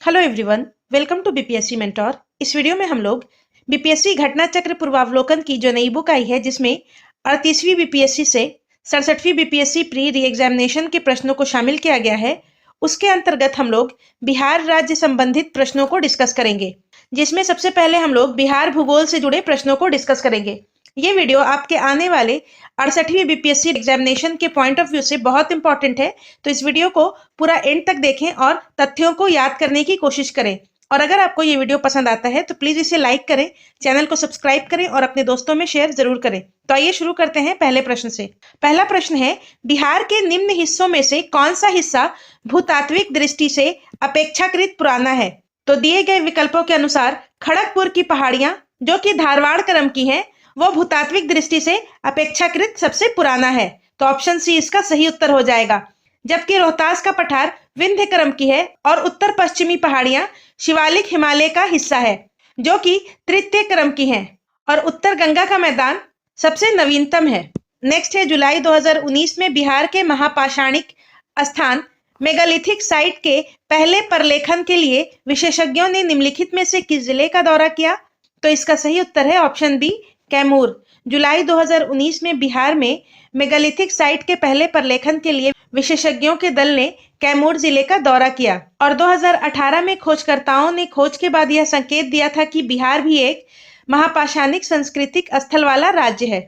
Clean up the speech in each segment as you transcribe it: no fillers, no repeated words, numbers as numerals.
Hello everyone, welcome to BPSC mentor. इस video में हम लोग बीपीएससी घटना चक्र पूर्वावलोकन की जो नई बुक आई है, जिसमें 38वीं बीपीएससी से 67वीं बीपीएससी प्री री एग्जामिनेशन के प्रश्नों को शामिल किया गया है, उसके अंतर्गत हम लोग बिहार राज्य संबंधित प्रश्नों को डिस्कस करेंगे। जिसमें सबसे पहले हम लोग बिहार भूगोल से जुड़े प्रश्नों को डिस्कस करेंगे। ये वीडियो आपके आने वाले 68वीं बीपीएससी एग्जामिनेशन के पॉइंट ऑफ व्यू से बहुत इंपॉर्टेंट है, तो इस वीडियो को पूरा एंड तक देखें और तथ्यों को याद करने की कोशिश करें। और अगर आपको ये वीडियो पसंद आता है तो प्लीज इसे लाइक करें, चैनल को सब्सक्राइब करें और अपने दोस्तों में शेयर जरूर करें। तो आइए शुरू करते हैं पहले प्रश्न से। पहला प्रश्न है, बिहार के निम्न हिस्सों में से कौन सा हिस्सा भूतात्विक दृष्टि से अपेक्षाकृत पुराना है? तो दिए गए विकल्पों के अनुसार खड़गपुर की पहाड़ियां, जो कि धारवाड़ क्रम की हैं, वो भूतात्विक दृष्टि से अपेक्षाकृत सबसे पुराना है। तो ऑप्शन सी इसका सही उत्तर हो जाएगा। जबकि रोहतास का पठार विंध्य क्रम की है और उत्तर पश्चिमी पहाड़ियां शिवालिक हिमालय का हिस्सा है, जो कि तृतीय क्रम की हैं। और उत्तर गंगा का मैदान सबसे नवीनतम है। नेक्स्ट है, जुलाई 2019 में बिहार के महापाषाणिक स्थान मेगालिथिक साइट के पहले प्रलेखन के लिए विशेषज्ञों ने निम्नलिखित में से किस जिले का दौरा किया? तो इसका सही उत्तर है ऑप्शन बी, कैमूर। जुलाई 2019 में बिहार में मेगालिथिक साइट के पहले प्रलेखन के लिए विशेषज्ञों के दल ने कैमूर जिले का दौरा किया और 2018 में खोजकर्ताओं ने खोज के बाद यह संकेत दिया था कि बिहार भी एक महापाषाणिक सांस्कृतिक स्थल वाला राज्य है।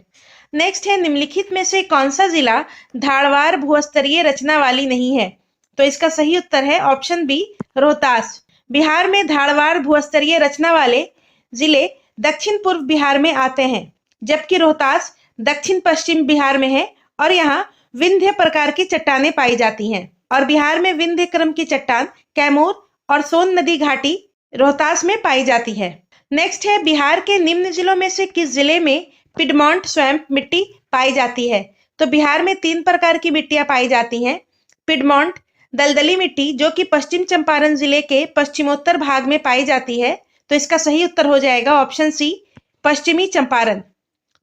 नेक्स्ट है, निम्नलिखित में से कौन सा जिला धारवाड़ भूस्तरीय रचना वाली नहीं है? तो इसका सही उत्तर है ऑप्शन बी, रोहतास। बिहार में धारवाड़ भूस्तरीय रचना वाले जिले दक्षिण पूर्व बिहार में आते हैं, जबकि रोहतास दक्षिण पश्चिम बिहार में है और यहाँ विंध्य प्रकार की चट्टानें पाई जाती हैं। और बिहार में विंध्य क्रम की चट्टान कैमूर और सोन नदी घाटी रोहतास में पाई जाती है। नेक्स्ट है, बिहार के निम्न जिलों में से किस जिले में पिडमॉन्ट स्वैम्प मिट्टी पाई जाती है? तो बिहार में 3 प्रकार की मिट्टियां पाई जाती हैं। पिडमॉन्ट दलदली मिट्टी, जो कि पश्चिम चंपारण जिले के पश्चिमोत्तर भाग में पाई जाती है, तो इसका सही उत्तर हो जाएगा ऑप्शन सी, पश्चिमी चंपारण।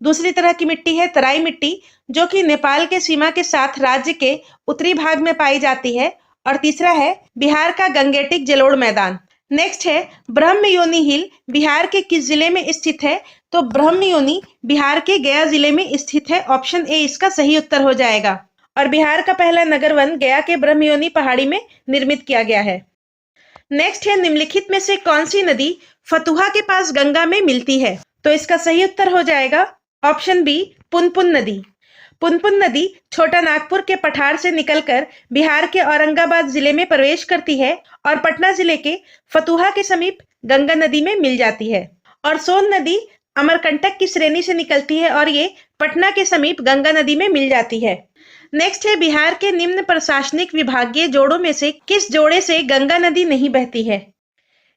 दूसरी तरह की मिट्टी है तराई मिट्टी, जो कि नेपाल के सीमा के साथ राज्य के उत्तरी भाग में पाई जाती है। और तीसरा है बिहार का गंगेटिक जलोढ़ मैदान। नेक्स्ट है, ब्रह्मयोनी हिल बिहार के किस जिले में स्थित है? तो ब्रह्मयोनी बिहार के गया जिले में स्थित है। ऑप्शन ए इसका सही उत्तर हो जाएगा। और बिहार का पहला नगर वन गया के ब्रह्मयोनी पहाड़ी में निर्मित किया गया है। नेक्स्ट है, निम्नलिखित में से कौन सी नदी फतुहा के पास गंगा में मिलती है? तो इसका सही उत्तर हो जाएगा ऑप्शन बी, पुनपुन नदी। पुनपुन नदी छोटा नागपुर के पठार से निकलकर बिहार के औरंगाबाद जिले में प्रवेश करती है और पटना जिले के फतुहा के समीप गंगा नदी में मिल जाती है। और सोन नदी अमरकंटक की श्रेणी से निकलती है और ये पटना के समीप गंगा नदी में मिल जाती है। नेक्स्ट है, बिहार के निम्न प्रशासनिक विभागीय जोड़ों में से किस जोड़े से गंगा नदी नहीं बहती है?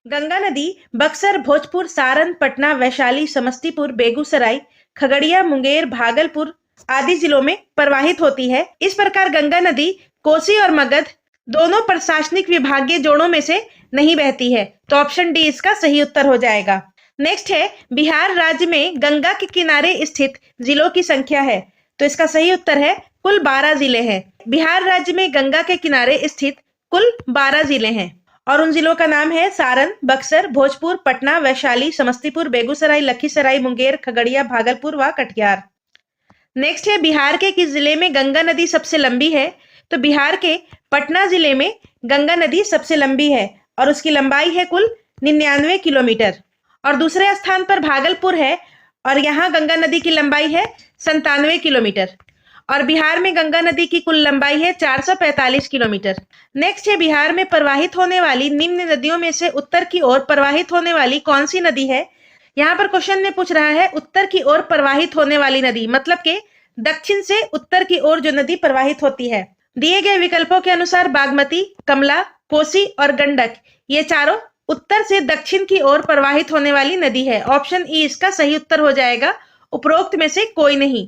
गंगा नदी बक्सर, भोजपुर, सारण, पटना, वैशाली, समस्तीपुर, बेगूसराय, खगड़िया, मुंगेर, भागलपुर आदि जिलों में प्रवाहित होती है। इस प्रकार गंगा नदी कोसी और मगध दोनों प्रशासनिक विभागीय जोड़ों में से नहीं बहती है। तो ऑप्शन डी इसका सही उत्तर हो जाएगा। नेक्स्ट है, बिहार राज्य में गंगा के किनारे स्थित जिलों की संख्या है? तो इसका सही उत्तर है कुल 12 जिले हैं। बिहार राज्य में गंगा के किनारे स्थित कुल 12 जिले हैं और उन जिलों का नाम है सारण, बक्सर, भोजपुर, पटना, वैशाली, समस्तीपुर, बेगूसराय, लखीसराय, मुंगेर, खगड़िया, भागलपुर व कटिहार। नेक्स्ट है, बिहार के किस जिले में गंगा नदी सबसे लंबी है? तो बिहार के पटना जिले में गंगा नदी सबसे लंबी है और उसकी लंबाई है कुल 99 किलोमीटर। और दूसरे स्थान पर भागलपुर है और यहाँ गंगा नदी की लंबाई है 97 किलोमीटर। और बिहार में गंगा नदी की कुल लंबाई है 445 किलोमीटर। नेक्स्ट है, बिहार में प्रवाहित होने वाली निम्न नदियों में से उत्तर की ओर प्रवाहित होने वाली कौन सी नदी है? यहाँ पर क्वेश्चन में पूछ रहा है उत्तर की ओर प्रवाहित होने वाली नदी, मतलब के दक्षिण से उत्तर की ओर जो नदी प्रवाहित होती है। दिए गए विकल्पों के अनुसार बागमती, कमला, कोसी और गंडक, ये चारों उत्तर से दक्षिण की ओर प्रवाहित होने वाली नदी है। ऑप्शन ई इसका सही उत्तर हो जाएगा, उपरोक्त में से कोई नहीं।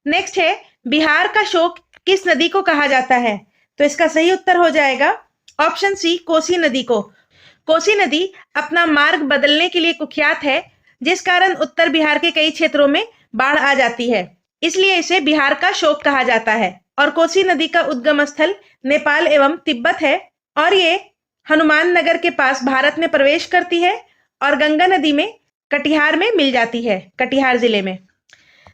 नेक्स्ट है, बिहार का शोक किस नदी को कहा जाता है? तो इसका सही उत्तर हो जाएगा ऑप्शन सी, कोसी नदी को। कोसी नदी अपना मार्ग बदलने के लिए कुख्यात है, जिस कारण उत्तर बिहार के कई क्षेत्रों में बाढ़ आ जाती है, इसलिए इसे बिहार का शोक कहा जाता है। और कोसी नदी का उद्गम स्थल नेपाल एवं तिब्बत है और ये हनुमान नगर के पास भारत में प्रवेश करती है और गंगा नदी में कटिहार में मिल जाती है, कटिहार जिले में।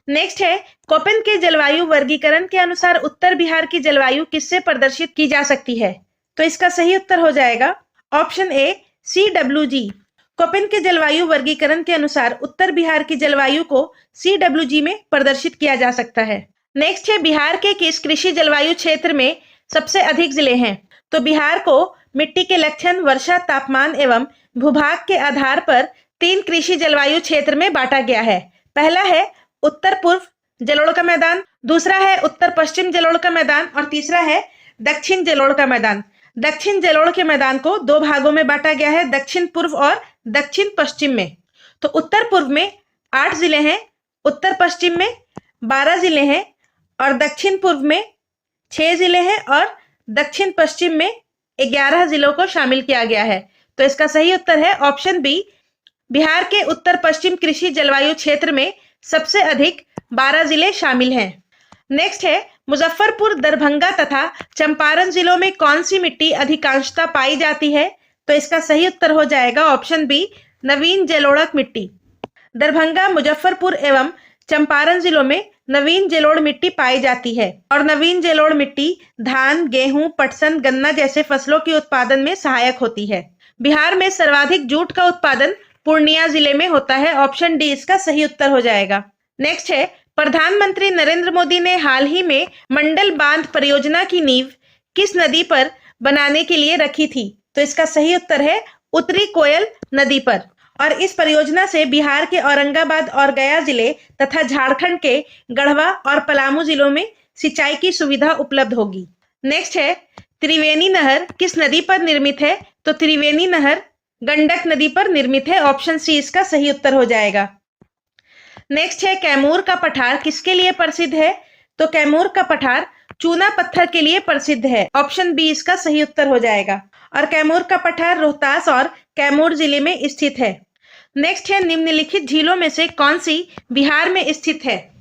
नेक्स्ट है, कोपेन के जलवायु वर्गीकरण के अनुसार उत्तर बिहार की जलवायु किससे प्रदर्शित की जा सकती है? तो इसका सही उत्तर हो जाएगा ऑप्शन ए CWG। कोपेन के जलवायु वर्गीकरण के अनुसार उत्तर बिहार की जलवायु को CWG में प्रदर्शित किया जा सकता है। नेक्स्ट है, बिहार के किस कृषि जलवायु क्षेत्र में सबसे अधिक जिले हैं? तो बिहार को मिट्टी के लक्षण, वर्षा, तापमान एवं भूभाग के आधार पर 3 कृषि जलवायु क्षेत्र में बांटा गया है। पहला है उत्तर पूर्व जलोढ़ का मैदान, दूसरा है उत्तर पश्चिम जलोढ़ का मैदान और तीसरा है दक्षिण जलोढ़ का मैदान। दक्षिण जलोढ़ के मैदान को 2 भागों में बांटा गया है, दक्षिण पूर्व और दक्षिण पश्चिम में। तो उत्तर पूर्व में 8 जिले हैं, उत्तर पश्चिम में 12 जिले हैं और दक्षिण पूर्व में 6 जिले हैं और दक्षिण पश्चिम में 11 जिलों को शामिल किया गया है। तो इसका सही उत्तर है ऑप्शन बी। बिहार के उत्तर पश्चिम कृषि जलवायु क्षेत्र में सबसे अधिक 12 जिले शामिल हैं। नेक्स्ट है, मुजफ्फरपुर, दरभंगा तथा चंपारण जिलों में कौन सी मिट्टी अधिकांशतः पाई जाती है? तो इसका सही उत्तर हो जाएगा ऑप्शन बी, नवीन जलोढ़क मिट्टी। दरभंगा, मुजफ्फरपुर एवं चंपारण जिलों में नवीन जलोढ़ मिट्टी पाई जाती है और नवीन जलोढ़ मिट्टी धान, गेहूं, पटसन, गन्ना जैसे फसलों के उत्पादन में सहायक होती है। बिहार में सर्वाधिक जूट का उत्पादन पूर्णिया जिले में होता है, ऑप्शन डी इसका सही उत्तर हो जाएगा। नेक्स्ट है, प्रधानमंत्री नरेंद्र मोदी ने हाल ही में मंडल बांध परियोजना की नींव किस नदी पर बनाने के लिए रखी थी? तो इसका सही उत्तर है उत्तरी कोयल नदी पर और इस परियोजना से बिहार के औरंगाबाद और गया जिले तथा झारखंड के गढ़वा और पलामू जिलों में सिंचाई की सुविधा उपलब्ध होगी। नेक्स्ट है, त्रिवेणी नहर किस नदी पर निर्मित है? तो त्रिवेणी नहर गंडक नदी पर निर्मित है, ऑप्शन सी इसका सही उत्तर हो जाएगा। नेक्स्ट है, कैमूर का पठार किसके लिए प्रसिद्ध है? तो कैमूर का पठार चूना पत्थर के लिए प्रसिद्ध है, ऑप्शन बी इसका सही उत्तर हो जाएगा। और कैमूर का पठार रोहतास और कैमूर जिले में स्थित है। नेक्स्ट है, निम्नलिखित झीलों में से कौन सी बिहार में स्थित है?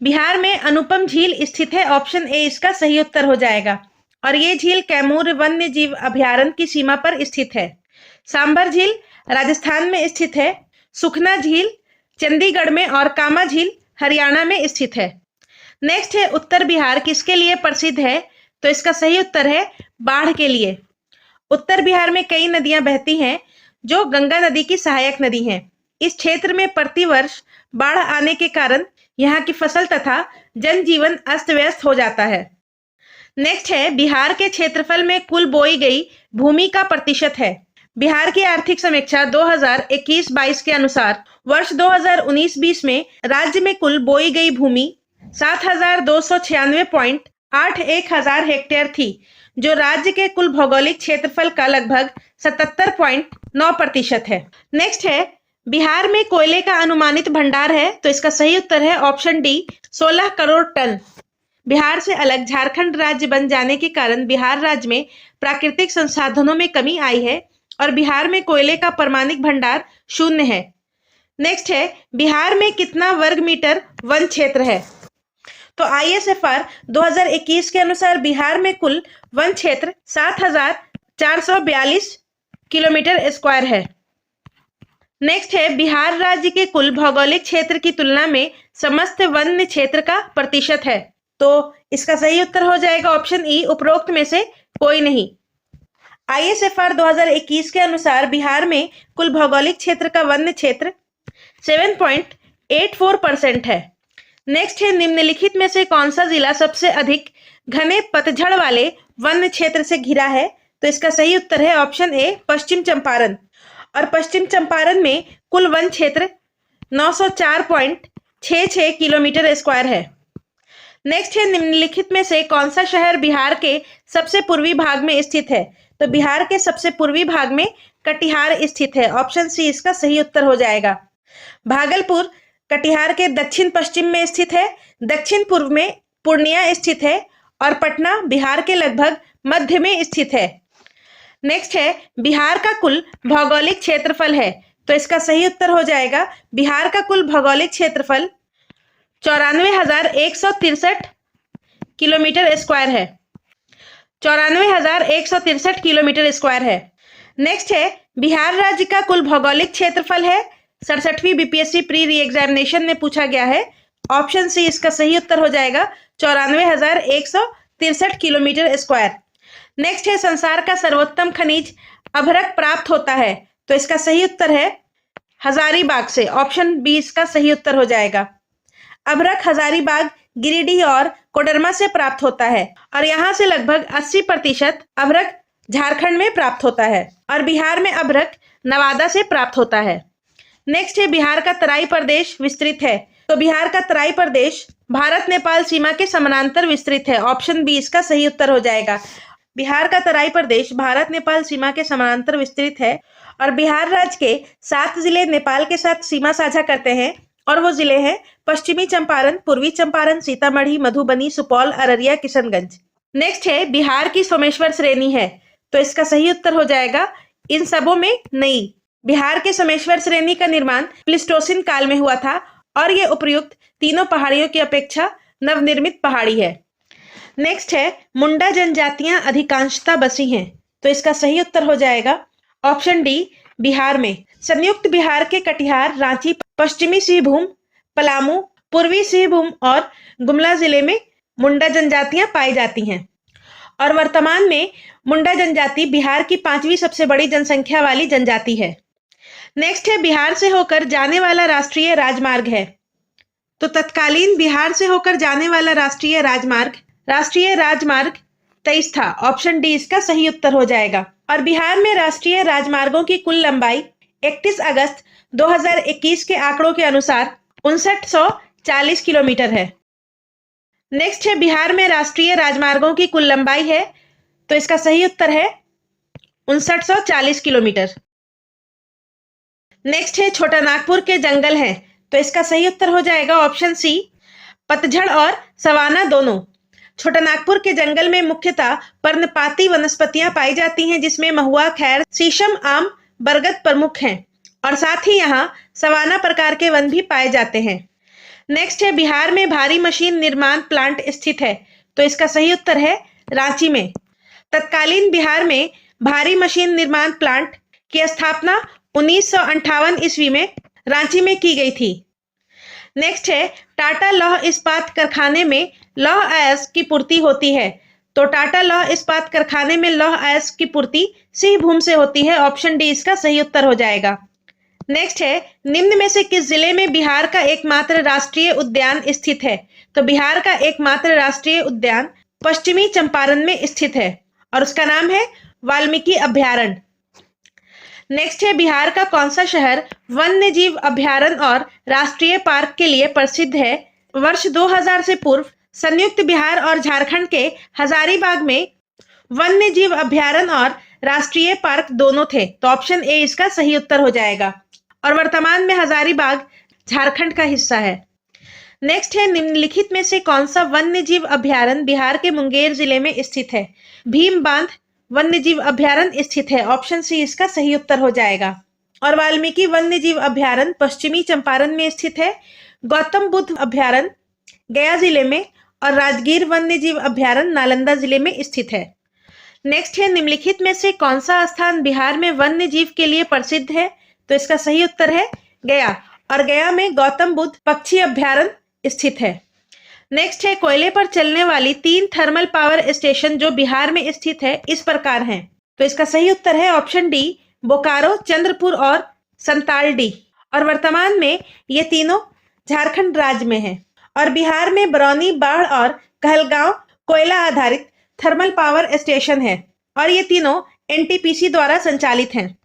बिहार में अनुपम झील स्थित है, ऑप्शन ए इसका सही उत्तर हो जाएगा और ये झील कैमूर वन्य जीव अभयारण्य की सीमा पर स्थित है। सांभर झील राजस्थान में स्थित है, सुखना झील चंडीगढ़ में और कामा झील हरियाणा में स्थित है। नेक्स्ट है, उत्तर बिहार किसके लिए प्रसिद्ध है? तो इसका सही उत्तर है बाढ़ के लिए। उत्तर बिहार में कई नदियां बहती हैं जो गंगा नदी की सहायक नदी हैं। इस क्षेत्र में प्रतिवर्ष बाढ़ आने के कारण यहाँ की फसल तथा जनजीवन अस्त व्यस्त हो जाता है। नेक्स्ट है, बिहार के क्षेत्रफल में कुल बोई गई भूमि का प्रतिशत है। बिहार की आर्थिक समीक्षा 2021-22 के अनुसार वर्ष 2019-20 में राज्य में कुल बोई गई भूमि 7,296.81 हजार हेक्टेयर थी, जो राज्य के कुल भौगोलिक क्षेत्रफल का लगभग 77.9% है। नेक्स्ट है, बिहार में कोयले का अनुमानित भंडार है, तो इसका सही उत्तर है option D 16 crore ton. Bihar से अलग झारखंड राज्य बन जाने के कारण बिहार राज्य में प्राकृतिक संसाधनों में कमी आई है और बिहार में कोयले का परमाणिक भंडार 0 है। नेक्स्ट है, बिहार में कितना वर्ग मीटर वन क्षेत्र है? तो ISFR 2021 के अनुसार बिहार में कुल वन क्षेत्र 7,442 किलोमीटर स्क्वायर है। नेक्स्ट है, बिहार राज्य के कुल भौगोलिक क्षेत्र की तुलना में समस्त वन्य क्षेत्र का प्रतिशत है। तो इसका सही उत्तर हो जाएगा ऑप्शन ई, उपरोक्त में से कोई नहीं। ISFR 2021 के अनुसार बिहार में कुल भौगोलिक क्षेत्र का वन्य क्षेत्र 7.84% है। नेक्स्ट है, निम्नलिखित में से कौन सा जिला सबसे अधिक घने पतझड़ वाले वन्य क्षेत्र से घिरा है? तो इसका सही उत्तर है ऑप्शन ए, पश्चिम चंपारण और पश्चिम चंपारण में कुल वन क्षेत्र 904.66 किलोमीटर स्क्वायर है। नेक्स्ट है, निम्नलिखित में से कौन सा शहर बिहार के सबसे पूर्वी भाग में स्थित है? तो बिहार के सबसे पूर्वी भाग में कटिहार स्थित है, ऑप्शन सी इसका सही उत्तर हो जाएगा। भागलपुर कटिहार के दक्षिण पश्चिम में स्थित है, दक्षिण पूर्व में पूर्णिया स्थित है और पटना बिहार के लगभग मध्य में स्थित है। नेक्स्ट है, बिहार का कुल भौगोलिक क्षेत्रफल है, तो इसका सही उत्तर हो जाएगा बिहार का कुल भौगोलिक क्षेत्रफल 94,163 किलोमीटर स्क्वायर है। 94,163 किलोमीटर स्क्वायर है। नेक्स्ट है बिहार राज्य का कुल भौगोलिक क्षेत्रफल है। 67वीं बीपीएससी प्री री एग्जामिनेशन में पूछा गया है। ऑप्शन सी इसका सही उत्तर हो जाएगा 94,163 किलोमीटर स्क्वायर। नेक्स्ट है संसार का सर्वोत्तम खनिज अभ्रक प्राप्त होता है, तो इसका सही उत्तर है हजारीबाग से। ऑप्शन बी इसका सही उत्तर हो जाएगा। अभ्रक हजारीबाग, गिरिडीह और कोडरमा से प्राप्त होता है और यहाँ से लगभग 80% अभ्रक झारखंड में प्राप्त होता है और बिहार में अभ्रक नवादा से प्राप्त होता है। नेक्स्ट है बिहार का तराई प्रदेश विस्तृत है, तो बिहार का तराई प्रदेश भारत नेपाल सीमा के समानांतर विस्तृत है। ऑप्शन बी इसका सही उत्तर हो जाएगा। बिहार का तराई प्रदेश भारत नेपाल सीमा के समानांतर विस्तृत है और बिहार राज्य के 7 जिले नेपाल के साथ सीमा साझा करते हैं और वो जिले हैं पश्चिमी चंपारण, पूर्वी चंपारण, सीतामढ़ी, मधुबनी, सुपौल, अररिया, किशनगंज। नेक्स्ट है बिहार की सोमेश्वर श्रेणी है, तो इसका सही उत्तर हो जाएगा इन सबों में नहीं। बिहार के सोमेश्वर श्रेणी का निर्माण प्लीस्टोसिन काल में हुआ था और ये उपयुक्त तीनों पहाड़ियों की अपेक्षा नवनिर्मित पहाड़ी है। नेक्स्ट है मुंडा जनजातियां अधिकांशतः बसी हैं, तो इसका सही उत्तर हो जाएगा ऑप्शन डी बिहार में। संयुक्त बिहार के कटिहार, रांची, पश्चिमी सिंहभूम, पलामू, पूर्वी सिंहभूम और गुमला जिले में मुंडा जनजातियां पाई जाती हैं और वर्तमान में मुंडा जनजाति बिहार की 5वीं सबसे बड़ी जनसंख्या वाली जनजाति है। नेक्स्ट है बिहार से होकर जाने वाला राष्ट्रीय राजमार्ग है, तो तत्कालीन बिहार से होकर जाने वाला राष्ट्रीय राजमार्ग 23 था। ऑप्शन डी इसका सही उत्तर हो जाएगा और बिहार में राष्ट्रीय राजमार्गों की कुल लंबाई 31 अगस्त 2021 के आंकड़ों के अनुसार 5940 किलोमीटर है। नेक्स्ट है बिहार में राष्ट्रीय राजमार्गों की कुल लंबाई है, तो इसका सही उत्तर है 5940 किलोमीटर। नेक्स्ट है छोटा नागपुर के जंगल हैं, तो इसका सही उत्तर हो जाएगा ऑप्शन सी पतझड़ और सवाना दोनों। छोटा नागपुर के जंगल में मुख्यतः पर्णपाती वनस्पतियां पाई जाती हैं, जिसमें महुआ, खैर, शीशम, आम, बरगद प्रमुख हैं और साथ ही यहाँ सवाना प्रकार के वन भी पाए जाते हैं। नेक्स्ट है बिहार में भारी मशीन निर्माण प्लांट स्थित है, तो इसका सही उत्तर है रांची में। तत्कालीन बिहार में भारी मशीन निर्माण प्लांट की स्थापना 1958 ईस्वी में रांची में की गई थी। नेक्स्ट है टाटा लौह इस्पात कारखाने में लौह अयस्क की पूर्ति होती है, तो टाटा लौह इस्पात कारखाने में लौह अयस्क की पूर्ति सिंहभूम से होती है। ऑप्शन डी इसका सही उत्तर हो जाएगा। नेक्स्ट है निम्न में से किस जिले में बिहार का एकमात्र राष्ट्रीय उद्यान स्थित है, तो बिहार का एकमात्र राष्ट्रीय उद्यान पश्चिमी चंपारण में स्थित है और उसका नाम है वाल्मीकि अभ्यारण्य। नेक्स्ट है बिहार का कौन सा शहर वन्य जीव अभ्यारण्य और राष्ट्रीय पार्क के लिए प्रसिद्ध है। वर्ष 2000 से पूर्व संयुक्त बिहार और झारखंड के हजारीबाग में वन्य जीव अभ्यारण्य और राष्ट्रीय पार्क दोनों थे, तो ऑप्शन ए इसका सही उत्तर हो जाएगा और वर्तमान में हजारीबाग झारखंड का हिस्सा है। नेक्स्ट है निम्नलिखित में से कौन सा वन्य जीव अभ्यारण्य बिहार के मुंगेर जिले में स्थित है। भीम बांध वन्य जीव अभ्यारण्य स्थित है। ऑप्शन सी इसका सही उत्तर हो जाएगा और वाल्मीकि वन्य जीव अभ्यारण्य पश्चिमी चंपारण में स्थित है। गौतम बुद्ध अभ्यारण्य गया जिले में और राजगीर वन्य जीव अभ्यारण्य नालंदा जिले में स्थित है। नेक्स्ट है निम्नलिखित में से कौन सा स्थान बिहार में वन्य जीव के लिए प्रसिद्ध है, तो इसका सही उत्तर है गया और गया में गौतम बुद्ध पक्षी अभ्यारण्य स्थित है। नेक्स्ट है कोयले पर चलने वाली 3 थर्मल पावर स्टेशन जो बिहार में स्थित है इस प्रकार हैं, तो इसका सही उत्तर है ऑप्शन डी बोकारो, चंद्रपुर और संतालडी और वर्तमान में ये तीनों झारखंड राज्य में हैं और बिहार में बरौनी, बाढ़ और कहलगांव कोयला आधारित थर्मल पावर स्टेशन है और ये तीनों एनटीपीसी द्वारा संचालित हैं।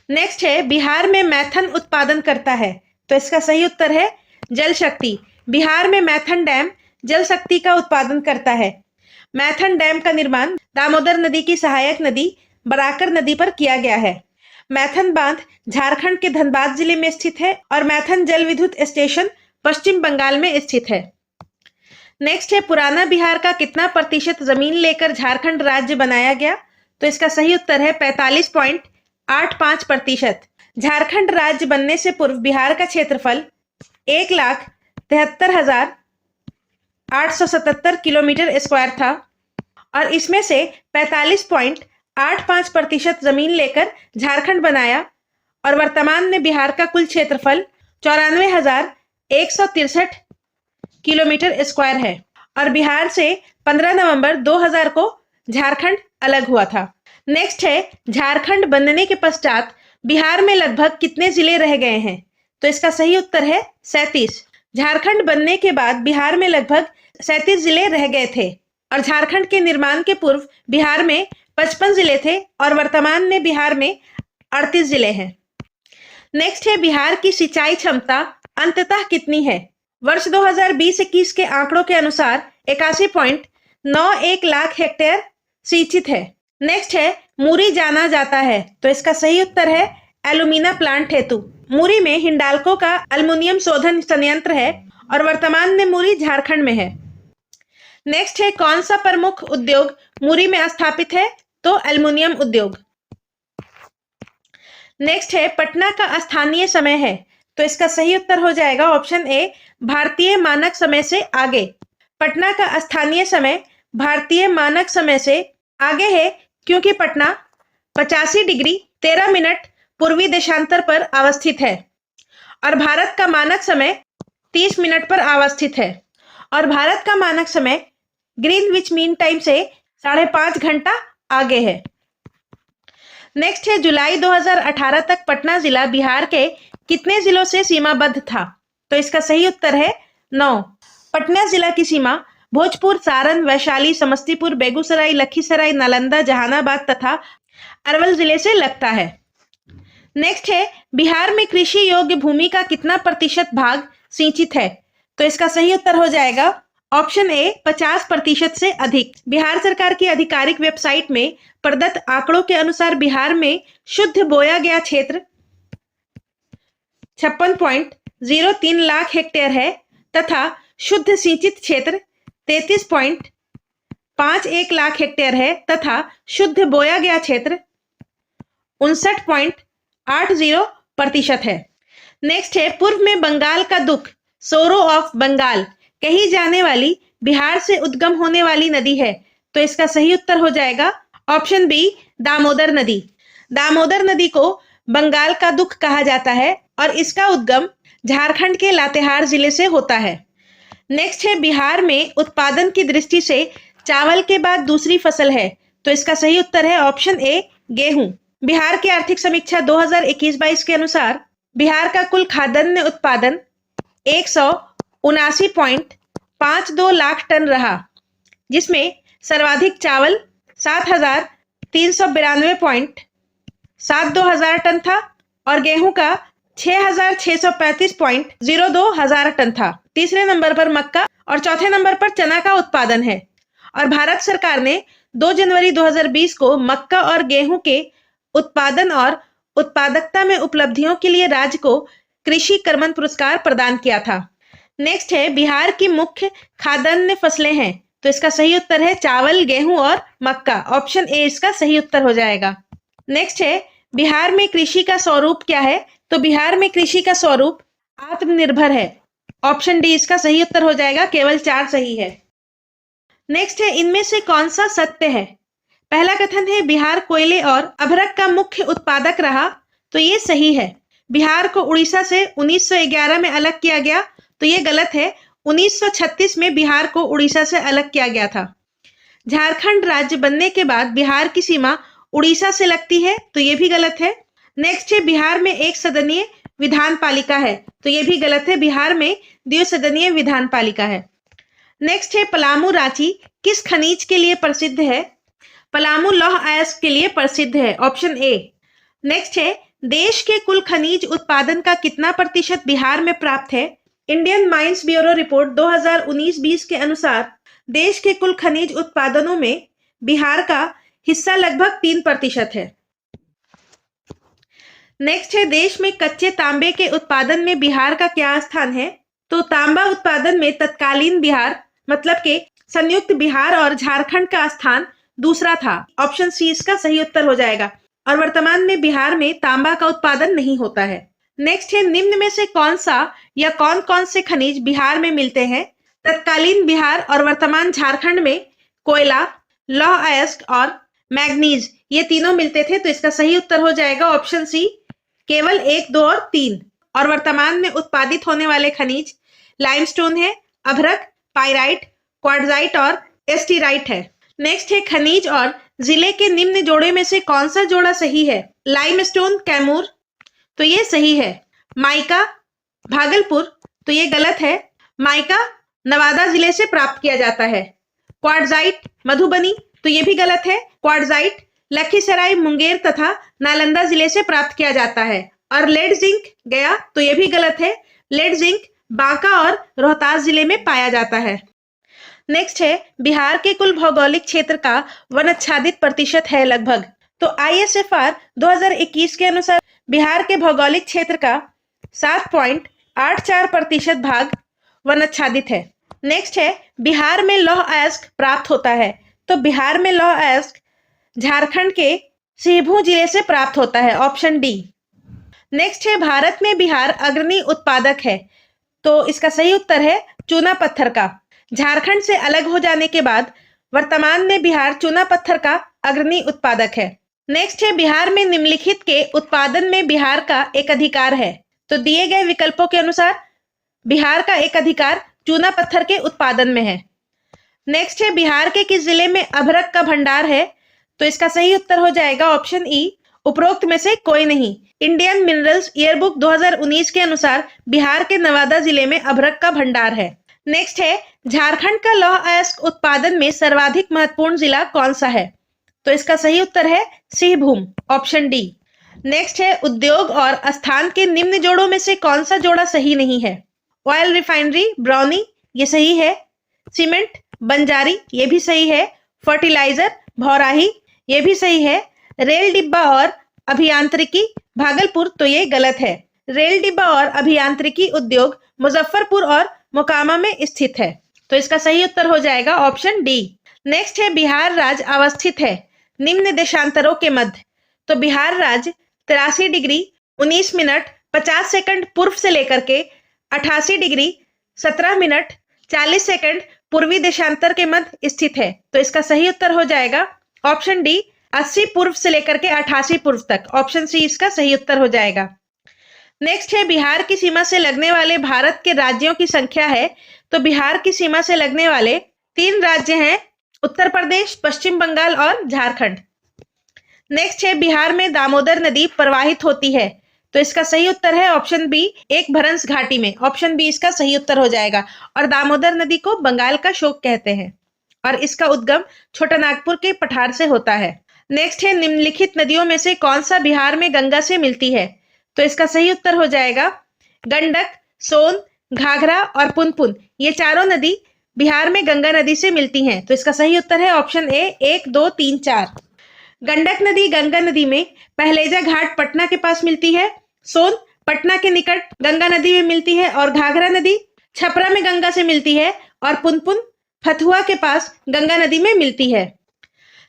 नेक्स्ट है बिहार में मैथन उत्पादन करता है, तो इसका सही उत्तर है जल शक्ति। बिहार में मैथन डैम जल शक्ति का उत्पादन करता है। मैथन डैम का निर्माण दामोदर नदी की सहायक नदी बराकर नदी पर किया गया है। मैथन बांध झारखंड के धनबाद जिले में स्थित है और मैथन जल विद्युत स्टेशन पश्चिम बंगाल में स्थित है। नेक्स्ट है पुराना बिहार का कितना प्रतिशत जमीन लेकर झारखंड राज्य बनाया गया, तो इसका सही उत्तर है 45.85%। झारखंड राज्य बनने से पूर्व बिहार का क्षेत्रफल 1,73,877 किलोमीटर स्क्वायर था और इसमें से 45.85 8.5% जमीन लेकर झारखंड बनाया और वर्तमान में बिहार का कुल क्षेत्रफल 94,163 किलोमीटर स्क्वायर है और बिहार से 15 नवंबर 2000 को झारखंड अलग हुआ था। नेक्स्ट है झारखंड बनने के पश्चात बिहार में लगभग कितने जिले रह गए हैं? तो इसका सही उत्तर है 37। झारखंड बनने के बाद बिहार में लगभग 37 जिले रह गए थे और झारखंड के निर्माण के पूर्व बिहार में 55 जिले थे और वर्तमान में बिहार में 38 जिले हैं। नेक्स्ट है बिहार की सिंचाई क्षमता अंततः कितनी है? वर्ष 2020-21 के आंकड़ों के अनुसार 81.91 लाख हेक्टेयर सिंचित है। नेक्स्ट है मुरी जाना जाता है, तो इसका सही उत्तर है एल्यूमिना प्लांट हेतु। मुरी में हिंडाल्को का एल्युमिनियम शोधन संयंत्र है और वर्तमान में मुरी झारखंड में है। नेक्स्ट है कौन सा प्रमुख उद्योग मुरी में स्थापित है? तो एल्युमिनियम उद्योग। नेक्स्ट है पटना का स्थानीय समय है, तो इसका सही उत्तर हो जाएगा ऑप्शन ए भारतीय मानक समय से आगे। पटना का स्थानीय समय भारतीय मानक समय से आगे है क्योंकि पटना 85 डिग्री 13 मिनट पूर्वी देशांतर पर अवस्थित है और भारत का मानक समय 30 मिनट पर अवस्थित है और भारत का मानक समय ग्रीनविच मीन टाइम से 5.5 घंटा आगे है। नेक्स्ट है जुलाई 2018 तक पटना जिला बिहार के कितने जिलों से सीमाबद्ध था? तो इसका सही उत्तर है 9। पटना जिला की सीमा भोजपुर, सारण, वैशाली, समस्तीपुर, बेगूसराय, लखीसराय, नालंदा, जहानाबाद तथा अरवल जिले से लगता है। नेक्स्ट है बिहार में कृषि योग्य भूमि का कितना प्रतिशत भाग सिंचित है? तो इसका सही उत्तर हो जाएगा ऑप्शन ए 50% से अधिक। बिहार सरकार की आधिकारिक वेबसाइट में प्रदत्त आंकड़ों के अनुसार बिहार में शुद्ध बोया गया क्षेत्र 56.03 लाख हेक्टेयर है तथा शुद्ध सिंचित क्षेत्र 33.51 लाख हेक्टेयर है तथा शुद्ध बोया गया क्षेत्र 59.80% है। नेक्स्ट है पूर्व में बंगाल का दुख सोरो ऑफ बंगाल कही जाने वाली बिहार से उद्गम होने वाली नदी है, तो इसका सही उत्तर हो जाएगा ऑप्शन बी दामोदर नदी। दामोदर नदी को बंगाल का दुख कहा जाता है और इसका उद्गम झारखंड के लातेहार जिले से होता है। नेक्स्ट है बिहार में उत्पादन की दृष्टि से चावल के बाद दूसरी फसल है, तो इसका सही उत्तर है ऑप्शन ए गेहूं। बिहार की आर्थिक समीक्षा 2021-22 के अनुसार बिहार का कुल खाद्यान्न उत्पादन 179.52 लाख टन रहा, जिसमें सर्वाधिक चावल 7,392.72 हजार टन था और गेहूं का 6,635.02 हजार टन था। तीसरे नंबर पर मक्का और चौथे नंबर पर चना का उत्पादन है और भारत सरकार ने 2 जनवरी 2020 को मक्का और गेहूं के उत्पादन और उत्पादकता में उपलब्धियों के लिए राज्य को कृषि कर्मण पुरस्कार प्रदान किया था। नेक्स्ट है बिहार की मुख्य खाद्यान्न फसलें हैं, तो इसका सही उत्तर है चावल, गेहूं और मक्का। ऑप्शन ए इसका सही उत्तर हो जाएगा। नेक्स्ट है बिहार में कृषि का स्वरूप क्या है? तो बिहार में कृषि का स्वरूप आत्मनिर्भर है। ऑप्शन डी इसका सही उत्तर हो जाएगा, केवल 4 सही है। नेक्स्ट है इनमें से कौन सा सत्य है? पहला कथन है बिहार कोयले और अभ्रक का मुख्य उत्पादक रहा, तो ये सही है। बिहार को उड़ीसा से 1911 में अलग किया गया, तो ये गलत है। 1936 में बिहार को उड़ीसा से अलग किया गया था। झारखंड राज्य बनने के बाद बिहार की सीमा उड़ीसा से लगती है, तो ये भी गलत है। नेक्स्ट है बिहार में एक सदनीय विधान पालिका है, तो ये भी गलत है। बिहार में द्विसदनीय विधान पालिका है। नेक्स्ट है पलामू रांची किस खनिज के लिए प्रसिद्ध है? पलामू लौह अयस्क के लिए प्रसिद्ध है। Option A. नेक्स्ट है देश के कुल खनिज उत्पादन का कितना प्रतिशत बिहार में प्राप्त है? इंडियन माइंस ब्यूरो रिपोर्ट 2019-20 के अनुसार देश के कुल खनिज उत्पादनों में बिहार का हिस्सा लगभग 3% है। नेक्स्ट है देश में कच्चे तांबे के उत्पादन में बिहार का क्या स्थान है? तो तांबा उत्पादन में तत्कालीन बिहार मतलब के संयुक्त बिहार और झारखंड का स्थान दूसरा था। ऑप्शन सी इसका सही उत्तर हो जाएगा और वर्तमान में बिहार में तांबा का उत्पादन नहीं होता है। नेक्स्ट है निम्न में से कौन सा या कौन कौन से खनिज बिहार में मिलते हैं? तत्कालीन बिहार और वर्तमान झारखंड में कोयला, लौह अयस्क और मैग्नीज ये तीनों मिलते थे, तो इसका सही उत्तर हो जाएगा ऑप्शन सी, केवल 1, 2 और 3। और वर्तमान में उत्पादित होने वाले खनिज लाइमस्टोन है, अभ्रक, पाइराइट, क्वार्ट्जाइट और एस्टीराइट है। नेक्स्ट है खनिज और जिले के निम्न जोड़े में से कौन सा जोड़ा सही है? लाइमस्टोन कैमूर, तो ये सही है। माइका भागलपुर, तो ये गलत है। माइका नवादा जिले से प्राप्त किया जाता है। क्वार्ट्जाइट मधुबनी, तो ये भी गलत है। क्वार्ट्जाइट लखीसराय, मुंगेर तथा नालंदा जिले से प्राप्त किया जाता है। और लेड जिंक गया, तो ये भी गलत है। लेड जिंक बांका और रोहतास जिले में पाया जाता है। नेक्स्ट है बिहार के कुल भौगोलिक क्षेत्र का वनाच्छादित प्रतिशत है लगभग। तो ISFR 2021 के अनुसार बिहार के भौगोलिक क्षेत्र का 7.84% भाग वनाच्छादित है। नेक्स्ट है बिहार में लौह अयस्क प्राप्त होता है। तो बिहार में लौह अयस्क झारखंड के सिंहभूम जिले से प्राप्त होता है, ऑप्शन डी। नेक्स्ट है भारत में बिहार अग्रणी उत्पादक है। तो इसका सही उत्तर है चूना पत्थर का। झारखंड से अलग हो जाने के बाद वर्तमान में बिहार चूना पत्थर का अग्रणी उत्पादक है। नेक्स्ट है बिहार में निम्नलिखित के उत्पादन में बिहार का एक अधिकार है। तो दिए गए विकल्पों के अनुसार बिहार का एक अधिकार चूना पत्थर के उत्पादन में है। नेक्स्ट है बिहार के किस जिले में अभ्रक का भंडार है? तो इसका सही उत्तर हो जाएगा ऑप्शन ई, उपरोक्त में से कोई नहीं। इंडियन मिनरल्स ईयरबुक 2019 के अनुसार बिहार के नवादा जिले में अभ्रक का भंडार है। नेक्स्ट है झारखंड का लौह अयस्क उत्पादन में सर्वाधिक महत्वपूर्ण जिला कौन सा है? तो इसका सही उत्तर है सिंहभूम, ऑप्शन डी। नेक्स्ट है उद्योग और स्थान के निम्न जोड़ों में से कौन सा जोड़ा सही नहीं है? ऑयल रिफाइनरी ब्राउनी, ये सही है। सीमेंट बंजारी, ये भी सही है। फर्टिलाइजर भौराही, ये भी सही है। रेल डिब्बा और अभियांत्रिकी भागलपुर, तो ये गलत है। रेल डिब्बा और अभियांत्रिकी उद्योग मुजफ्फरपुर और मोकामा में स्थित है, तो इसका सही उत्तर हो जाएगा ऑप्शन डी। नेक्स्ट है बिहार राज्य अवस्थित है निम्न देशांतरों के मध्य। तो बिहार राज्य 83 डिग्री 19 मिनट 50 सेकंड पूर्व से लेकर के 88 डिग्री 17 मिनट 40 सेकंड पूर्वी देशांतर के मध्य स्थित है, तो इसका सही उत्तर हो जाएगा ऑप्शन डी, 80 पूर्व से लेकर के 88 पूर्व तक, ऑप्शन सी इसका सही उत्तर हो जाएगा। नेक्स्ट है बिहार की सीमा से लगने वाले भारत के राज्यों की संख्या है। तो बिहार की सीमा से लगने वाले 3 राज्य हैं, उत्तर प्रदेश, पश्चिम बंगाल और झारखंड। नेक्स्ट है बिहार में दामोदर नदी प्रवाहित होती है। तो इसका सही उत्तर है ऑप्शन बी, एक भ्रंश घाटी में, ऑप्शन बी इसका सही उत्तर हो जाएगा। और दामोदर नदी को बंगाल का शोक कहते हैं और इसका उद्गम छोटा नागपुर के पठार से होता है। नेक्स्ट है निम्नलिखित नदियों में से कौन सा बिहार में गंगा से मिलती है? तो इसका सही उत्तर हो जाएगा गंडक, सोन, घाघरा और पुनपुन, ये चारों नदी बिहार में गंगा नदी से मिलती हैं, तो इसका सही उत्तर है ऑप्शन ए, 1, 2, 3, 4। गंडक नदी गंगा नदी में पहलेजा घाट पटना के पास मिलती है। सोन पटना के निकट गंगा नदी में मिलती है और घाघरा नदी छपरा में गंगा से मिलती है और पुनपुन फतुहा के पास गंगा नदी में मिलती है।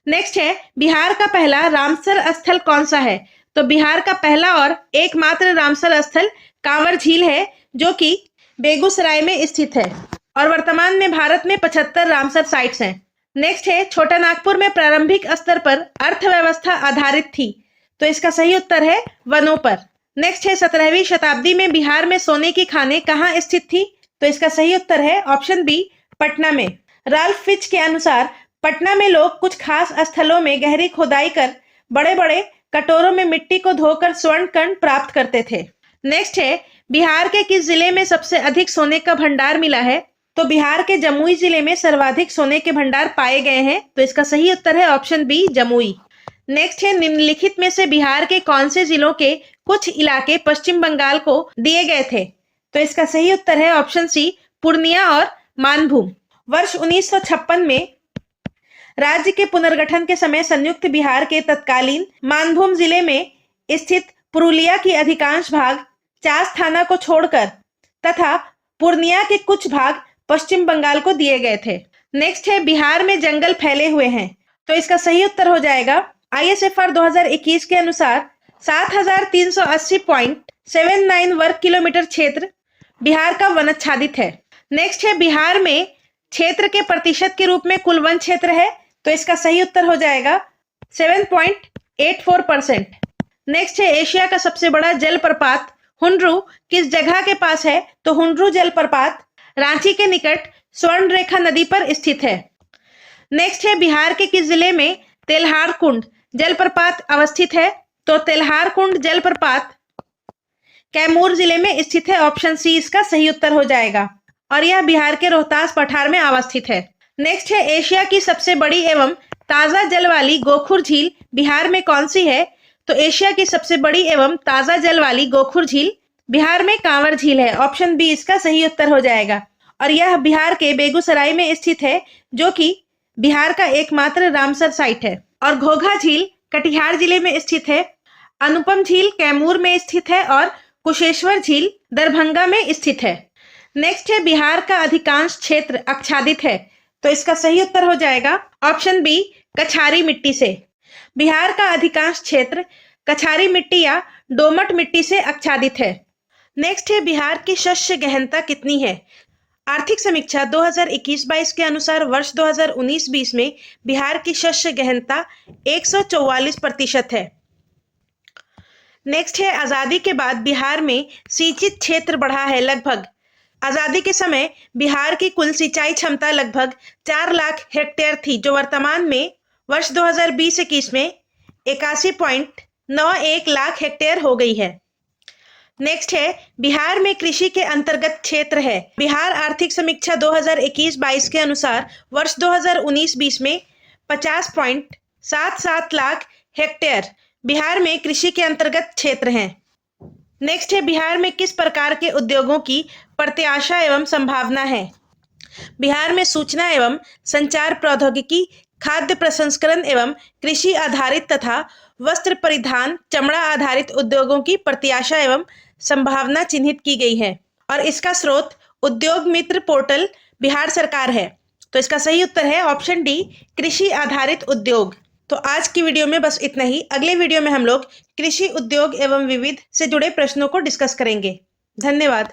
नेक्स्ट है बिहार का पहला रामसर स्थल कौन सा है? तो बिहार का पहला और एकमात्र रामसर स्थल कांवर झील है, जो कि बेगूसराय में स्थित है और वर्तमान में भारत में 75 रामसर साइट्स हैं। नेक्स्ट है छोटा नागपुर में प्रारंभिक स्तर पर अर्थव्यवस्था आधारित थी, तो इसका सही उत्तर है वनों पर। नेक्स्ट है 17वीं शताब्दी में बिहार में सोने की खानें कहाँ स्थित थी? तो इसका सही उत्तर है ऑप्शन बी, पटना में। राल्फ फिच के अनुसार पटना में लोग कुछ खास स्थलों में गहरी खुदाई कर बड़े बड़े कटोरों में मिट्टी को धोकर स्वर्ण कण प्राप्त करते थे। नेक्स्ट है बिहार के किस जिले में सबसे अधिक सोने का भंडार मिला है? तो बिहार के जमुई जिले में सर्वाधिक सोने के भंडार पाए गए हैं, तो इसका सही उत्तर है ऑप्शन बी, जमुई। नेक्स्ट है निम्नलिखित में से बिहार के कौन से जिलों के कुछ इलाके पश्चिम बंगाल को दिए गए थे? तो इसका सही उत्तर है ऑप्शन सी, पूर्णिया और मानभूम। वर्ष 1956 में राज्य के पुनर्गठन के समय संयुक्त बिहार के तत्कालीन मानभूम जिले में स्थित पुरुलिया की अधिकांश भाग चास थाना को छोड़कर तथा पूर्णिया के कुछ भाग पश्चिम बंगाल को दिए गए थे। नेक्स्ट है बिहार में जंगल फैले हुए हैं, तो इसका सही उत्तर हो जाएगा ISFR 2021 के अनुसार 7380.79 वर्ग किलोमीटर क्षेत्र बिहार का वनाच्छादित है। नेक्स्ट है बिहार में क्षेत्र के प्रतिशत के रूप में कुल वन क्षेत्र है, तो इसका सही उत्तर हो जाएगा 7.84%। नेक्स्ट है एशिया का सबसे बड़ा जलप्रपात हुंड्रू किस जगह के पास है? तो हुंड्रू जलप्रपात रांची के निकट स्वर्णरेखा नदी पर स्थित है। नेक्स्ट है बिहार के किस जिले में तेल्हार कुंड जलप्रपात अवस्थित है? तो तेल्हार कुंड जलप्रपात कैमूर जिले में स्थित है। ऑप्शन सी इसका सही उत्तर हो जाएगा और यह बिहार के रोहतास पठार में अवस्थित है। नेक्स्ट है एशिया की सबसे बड़ी एवं ताजा जल वाली गोखुर झील बिहार में कौन सी है? तो एशिया की सबसे बड़ी एवं ताजा जल वाली गोखुर झील बिहार में कांवर झील है। ऑप्शन बी इसका सही उत्तर हो जाएगा और यह बिहार के बेगूसराय में स्थित है, जो कि बिहार का एकमात्र रामसर साइट है। और घोघा झील कटिहार जिले में स्थित है। अनुपम झील कैमूर में स्थित है और कुशेश्वर झील दरभंगा में स्थित है। नेक्स्ट है बिहार का अधिकांश क्षेत्र आच्छादित है, तो इसका सही उत्तर हो जाएगा ऑप्शन बी कछारी मिट्टी से। बिहार का अधिकांश क्षेत्र कछारी मिट्टी या दोमट मिट्टी से आच्छादित है। नेक्स्ट है बिहार की शस्य गहनता कितनी है? आर्थिक समीक्षा 2021-22 के अनुसार वर्ष 2019-20 में बिहार की शस्य गहनता 144% है। नेक्स्ट है आजादी के बाद बिहार में सिंचित क्षेत्र बढ़ा है लगभग। आजादी के समय बिहार की कुल सिंचाई क्षमता लगभग 4 लाख हेक्टेयर थी, जो वर्तमान में वर्ष 2020-21 में 81.91 लाख हेक्टेयर हो गई है। नेक्स्ट है बिहार में कृषि के अंतर्गत क्षेत्र है। बिहार आर्थिक समीक्षा 2021-22 के अनुसार वर्ष 2019-20 में 50.77 लाख हेक्टेयर बिहार में कृषि के अंतर्गत क्षेत्र हैं। नेक्स्ट है बिहार में किस प्रकार के उद्योगों की प्रत्याशा एवं संभावना है? बिहार में सूचना एवं संचार प्रौद्योगिकी, खाद्य प्रसंस्करण एवं कृषि आधारित तथा वस्त्र परिधान, चमड़ा आधारित उद्योगों की प्रत्याशा एवं संभावना चिन्हित की गई है और इसका स्रोत उद्योग मित्र पोर्टल बिहार सरकार है। तो इसका सही उत्तर है ऑप्शन डी कृषि आधारित उद्योग। तो आज की वीडियो में बस इतना ही। अगले वीडियो में हम लोग कृषि उद्योग एवं विविध से जुड़े प्रश्नों को डिस्कस करेंगे। धन्यवाद।